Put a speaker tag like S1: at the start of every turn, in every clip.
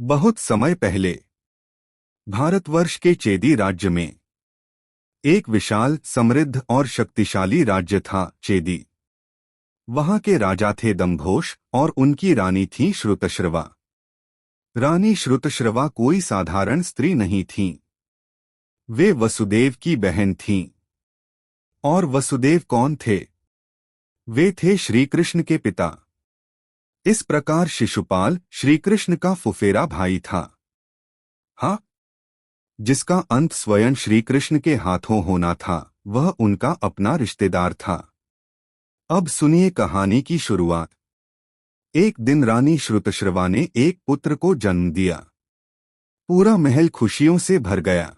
S1: बहुत समय पहले भारतवर्ष के चेदी राज्य में एक विशाल, समृद्ध और शक्तिशाली राज्य था चेदी। वहां के राजा थे दम्भोश और उनकी रानी थी श्रुतश्रवा। रानी श्रुतश्रवा कोई साधारण स्त्री नहीं थीं। वे वसुदेव की बहन थीं। और वसुदेव कौन थे? वे थे श्री कृष्ण के पिता। इस प्रकार शिशुपाल श्रीकृष्ण का फुफेरा भाई था। हाँ, जिसका अंत स्वयं श्रीकृष्ण के हाथों होना था, वह उनका अपना रिश्तेदार था। अब सुनिए कहानी की शुरुआत। एक दिन रानी श्रुतश्रवा ने एक पुत्र को जन्म दिया। पूरा महल खुशियों से भर गया।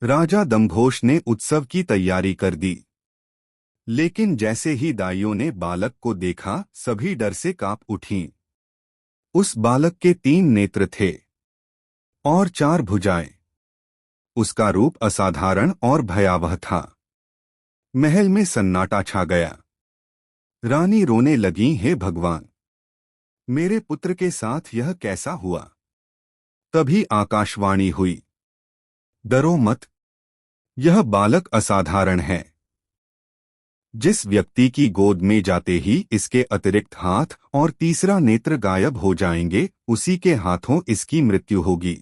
S1: राजा दम्भोश ने उत्सव की तैयारी कर दी। लेकिन जैसे ही दाइयों ने बालक को देखा, सभी डर से कांप उठीं। उस बालक के 3 नेत्र थे और 4 भुजाएं। उसका रूप असाधारण और भयावह था। महल में सन्नाटा छा गया। रानी रोने लगी, हे भगवान, मेरे पुत्र के साथ यह कैसा हुआ? तभी आकाशवाणी हुई, डरो मत, यह बालक असाधारण है। जिस व्यक्ति की गोद में जाते ही इसके अतिरिक्त हाथ और तीसरा नेत्र गायब हो जाएंगे, उसी के हाथों इसकी मृत्यु होगी।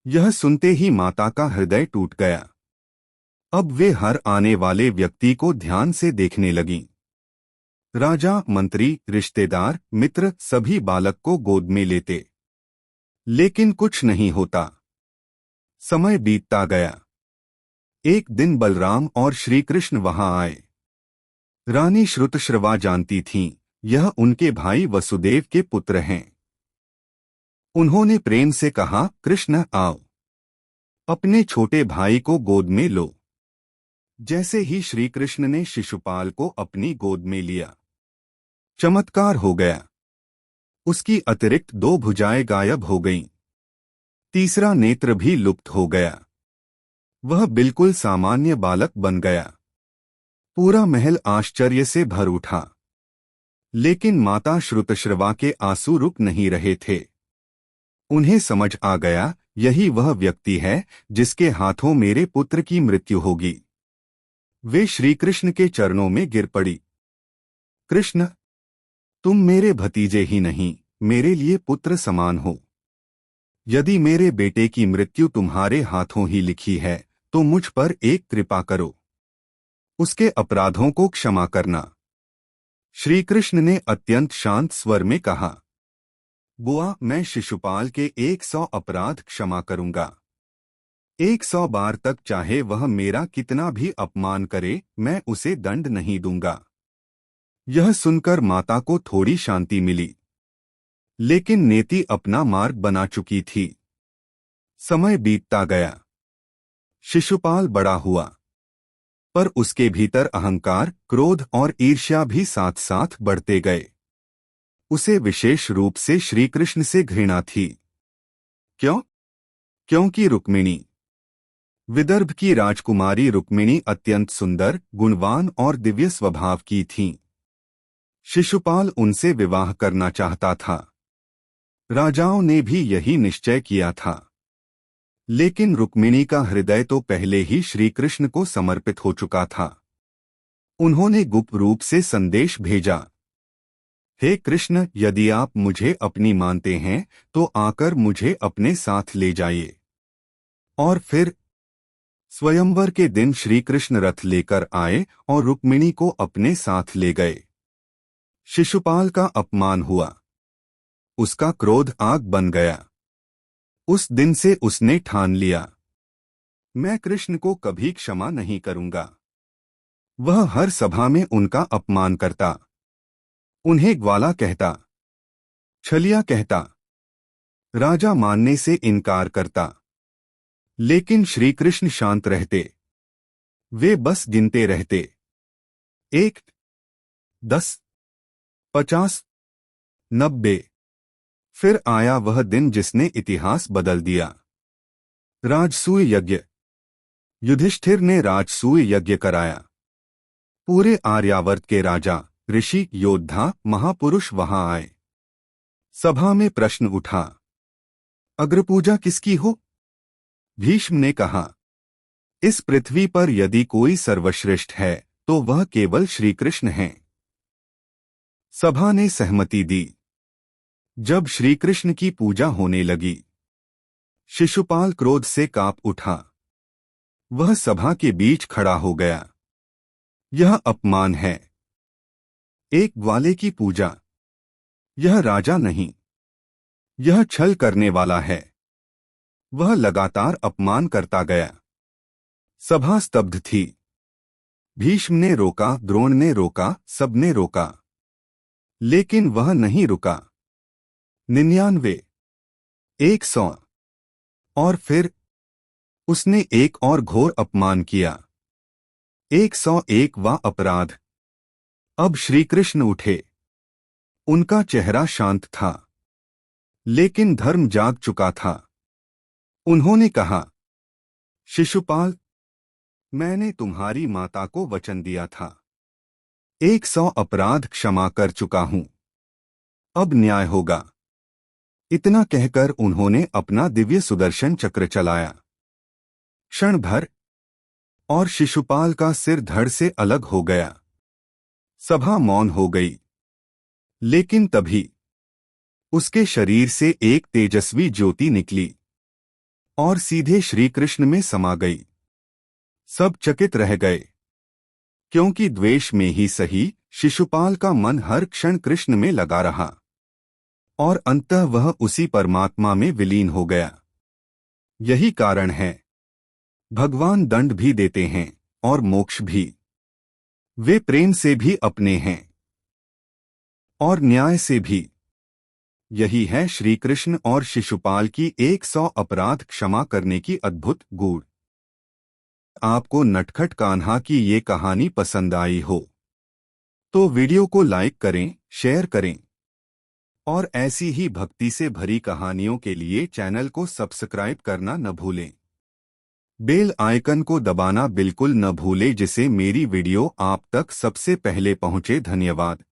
S1: यह सुनते ही माता का हृदय टूट गया। अब वे हर आने वाले व्यक्ति को ध्यान से देखने लगीं। राजा, मंत्री, रिश्तेदार, मित्र सभी बालक को गोद में लेते, लेकिन कुछ नहीं होता। समय बीतता गया। एक दिन बलराम और श्रीकृष्ण वहां आए। रानी श्रुतश्रवा जानती थीं, यह उनके भाई वसुदेव के पुत्र हैं। उन्होंने प्रेम से कहा, कृष्ण आओ, अपने छोटे भाई को गोद में लो। जैसे ही श्रीकृष्ण ने शिशुपाल को अपनी गोद में लिया, चमत्कार हो गया। उसकी अतिरिक्त 2 भुजाएं गायब हो गईं। तीसरा नेत्र भी लुप्त हो गया। वह बिल्कुल सामान्य बालक बन गया। पूरा महल आश्चर्य से भर उठा। लेकिन माता श्रुतश्रवा के आंसू रुक नहीं रहे थे। उन्हें समझ आ गया, यही वह व्यक्ति है जिसके हाथों मेरे पुत्र की मृत्यु होगी। वे श्रीकृष्ण के चरणों में गिर पड़ी। कृष्ण, तुम मेरे भतीजे ही नहीं, मेरे लिए पुत्र समान हो। यदि मेरे बेटे की मृत्यु तुम्हारे हाथों ही लिखी है, तो मुझ पर एक कृपा करो, उसके अपराधों को क्षमा करना। श्रीकृष्ण ने अत्यंत शांत स्वर में कहा, बुआ, मैं शिशुपाल के 100 अपराध क्षमा करूंगा। 100 बार तक, चाहे वह मेरा कितना भी अपमान करे, मैं उसे दंड नहीं दूंगा। यह सुनकर माता को थोड़ी शांति मिली। लेकिन नेति अपना मार्ग बना चुकी थी। समय बीतता गया। शिशुपाल बड़ा हुआ, पर उसके भीतर अहंकार, क्रोध और ईर्ष्या भी साथ साथ बढ़ते गए। उसे विशेष रूप से श्रीकृष्ण से घृणा थी। क्यों? क्योंकि रुक्मिणी, विदर्भ की राजकुमारी रुक्मिणी अत्यंत सुंदर, गुणवान और दिव्य स्वभाव की थीं। शिशुपाल उनसे विवाह करना चाहता था। राजाओं ने भी यही निश्चय किया था। लेकिन रुक्मिणी का हृदय तो पहले ही श्रीकृष्ण को समर्पित हो चुका था। उन्होंने गुप्त रूप से संदेश भेजा, हे कृष्ण, यदि आप मुझे अपनी मानते हैं तो आकर मुझे अपने साथ ले जाइए। और फिर स्वयंवर के दिन श्रीकृष्ण रथ लेकर आए और रुक्मिणी को अपने साथ ले गए। शिशुपाल का अपमान हुआ। उसका क्रोध आग बन गया। उस दिन से उसने ठान लिया, मैं कृष्ण को कभी क्षमा नहीं करूंगा। वह हर सभा में उनका अपमान करता, उन्हें ग्वाला कहता, छलिया कहता, राजा मानने से इनकार करता। लेकिन श्रीकृष्ण शांत रहते। वे बस गिनते रहते, 1, 10, 50, 90। फिर आया वह दिन जिसने इतिहास बदल दिया। राजसूय यज्ञ। युधिष्ठिर ने राजसूय यज्ञ कराया। पूरे आर्यावर्त के राजा, ऋषि, योद्धा, महापुरुष वहां आए। सभा में प्रश्न उठा, अग्रपूजा किसकी हो? भीष्म ने कहा, इस पृथ्वी पर यदि कोई सर्वश्रेष्ठ है तो वह केवल श्री कृष्ण हैं। सभा ने सहमति दी। जब श्री कृष्ण की पूजा होने लगी, शिशुपाल क्रोध से कांप उठा। वह सभा के बीच खड़ा हो गया। यह अपमान है। एक ग्वाले की पूजा। यह राजा नहीं, यह छल करने वाला है। वह लगातार अपमान करता गया। सभा स्तब्ध थी। भीष्म ने रोका, द्रोण ने रोका, सबने रोका, लेकिन वह नहीं रुका। 99, 100 और फिर उसने एक और घोर अपमान किया। 101वां अपराध। अब श्री कृष्ण उठे। उनका चेहरा शांत था, लेकिन धर्म जाग चुका था। उन्होंने कहा, शिशुपाल, मैंने तुम्हारी माता को वचन दिया था। 100 अपराध क्षमा कर चुका हूं। अब न्याय होगा। इतना कहकर उन्होंने अपना दिव्य सुदर्शन चक्र चलाया। क्षण भर और शिशुपाल का सिर धड़ से अलग हो गया। सभा मौन हो गई। लेकिन तभी उसके शरीर से एक तेजस्वी ज्योति निकली और सीधे श्री कृष्ण में समा गई। सब चकित रह गए, क्योंकि द्वेष में ही सही शिशुपाल का मन हर क्षण कृष्ण में लगा रहा और अंततः वह उसी परमात्मा में विलीन हो गया। यही कारण है भगवान दंड भी देते हैं और मोक्ष भी। वे प्रेम से भी अपने हैं और न्याय से भी। यही है श्री कृष्ण और शिशुपाल की 100 अपराध क्षमा करने की अद्भुत गूढ़। आपको नटखट कान्हा की ये कहानी पसंद आई हो तो वीडियो को लाइक करें, शेयर करें और ऐसी ही भक्ति से भरी कहानियों के लिए चैनल को सब्सक्राइब करना न भूलें। बेल आइकन को दबाना बिल्कुल न भूलें, जिससे मेरी वीडियो आप तक सबसे पहले पहुंचे। धन्यवाद।